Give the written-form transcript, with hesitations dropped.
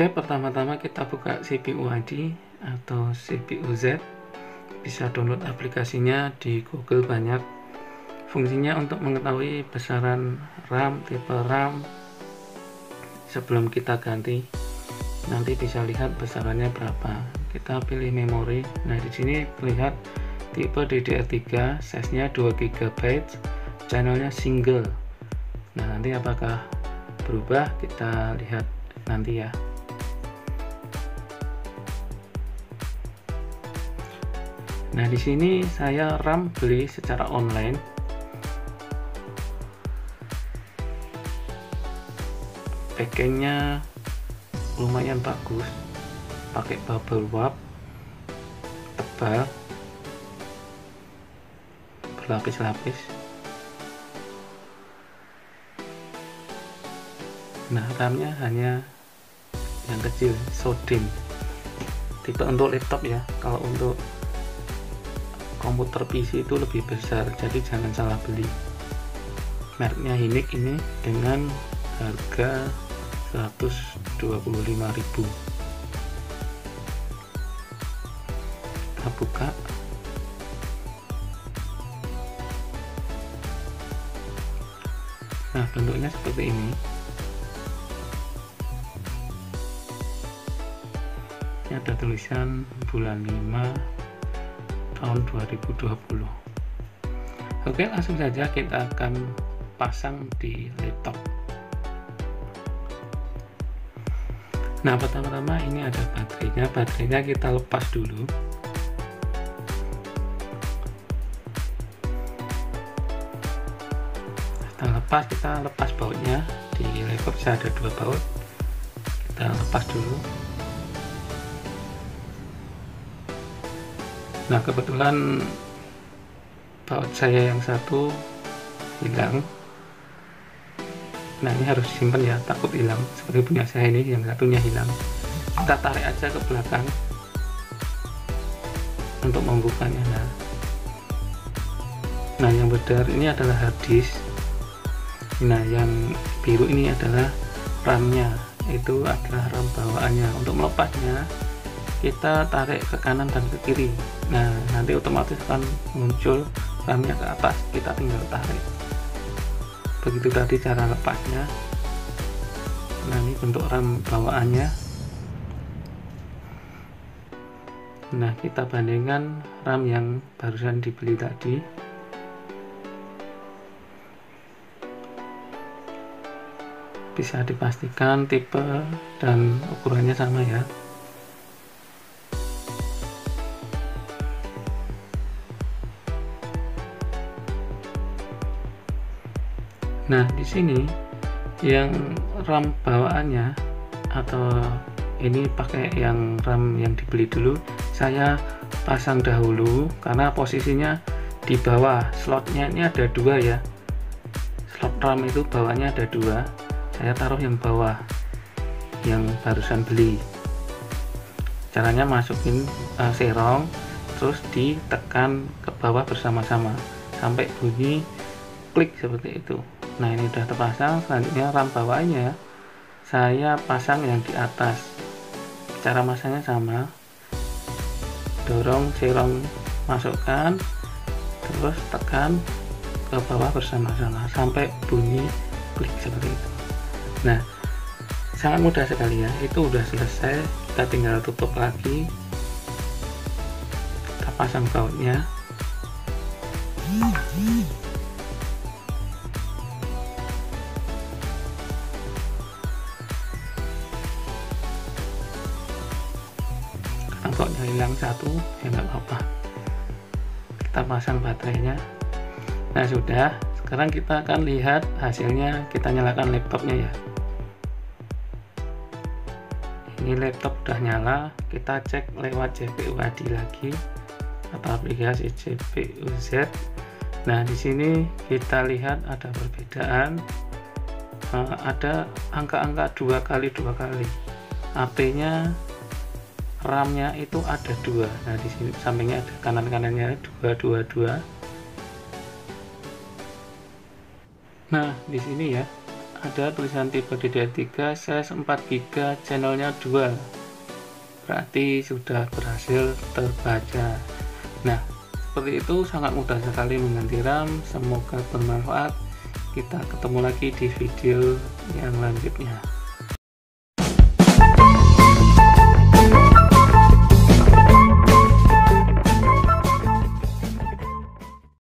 Oke, pertama-tama kita buka CPU ID atau CPU Z. Bisa download aplikasinya di Google, banyak. Fungsinya untuk mengetahui besaran RAM, tipe RAM sebelum kita ganti. Nanti bisa lihat besarannya berapa. Kita pilih memori. Nah, di sini terlihat tipe DDR3, size-nya 2 GB, channelnya single. Nah, nanti apakah berubah kita lihat nanti ya. Nah, di sini saya RAM beli secara online. Packingnya lumayan bagus, pakai bubble wrap tebal, berlapis-lapis. Nah, RAM-nya hanya yang kecil, SODIMM. Tipe untuk laptop ya. Kalau untuk komputer PC itu lebih besar, jadi jangan salah beli. Mereknya Hynix ini dengan harga 125.000. Kita buka. Nah, bentuknya seperti ini. Ini ada tulisan bulan 5 tahun 2020. Oke, langsung saja kita akan pasang di laptop. Nah, pertama-tama ini ada baterainya. Baterainya kita lepas dulu. Kita lepas bautnya. Di laptop bisa ada 2 baut. Kita lepas dulu. Nah, kebetulan baut saya yang satu hilang. Nah, ini harus disimpan ya, takut hilang seperti punya saya ini, yang satunya hilang. Kita tarik aja ke belakang untuk membukanya. Nah, yang benar ini adalah hard disk. Nah, yang biru ini adalah RAM-nya, itu adalah RAM bawaannya. Untuk melepasnya kita tarik ke kanan dan ke kiri. Nah, nanti otomatis akan muncul RAM-nya ke atas, kita tinggal tarik. Begitu tadi cara lepasnya. Nah, ini bentuk RAM bawaannya. Nah, kita bandingkan RAM yang barusan dibeli tadi. Bisa dipastikan tipe dan ukurannya sama ya. Nah, di sini yang RAM bawaannya, atau ini pakai yang RAM yang dibeli dulu, saya pasang dahulu karena posisinya di bawah. Slotnya ini ada 2 ya. Slot RAM itu bawahnya ada 2. Saya taruh yang bawah, yang barusan beli. Caranya masukin serong, terus ditekan ke bawah bersama-sama sampai bunyi klik seperti itu. Nah, ini sudah terpasang. Selanjutnya RAM bawaannya saya pasang yang di atas. Cara masangnya sama, dorong serong, masukkan, terus tekan ke bawah bersama-sama sampai bunyi klik seperti itu. Nah, sangat mudah sekali ya. Itu udah selesai, kita tinggal tutup lagi, kita pasang bautnya. Bautnya hilang satu, ya nggak apa-apa. Kita pasang baterainya. Nah, sudah. Sekarang kita akan lihat hasilnya. Kita nyalakan laptopnya ya. Ini laptop udah nyala. Kita cek lewat CPU ID lagi atau aplikasi CPU Z. Nah, di sini kita lihat ada perbedaan. Ada angka-angka 2 kali. AP-nya, RAM-nya itu ada 2. Nah, di sini sampingnya ada, kanan-kanannya 2. Nah, di sini ya ada tulisan tipe DDR3 size 4GB, channelnya 2, berarti sudah berhasil terbaca. Nah, seperti itu, sangat mudah sekali mengganti RAM. Semoga bermanfaat. Kita ketemu lagi di video yang lanjutnya.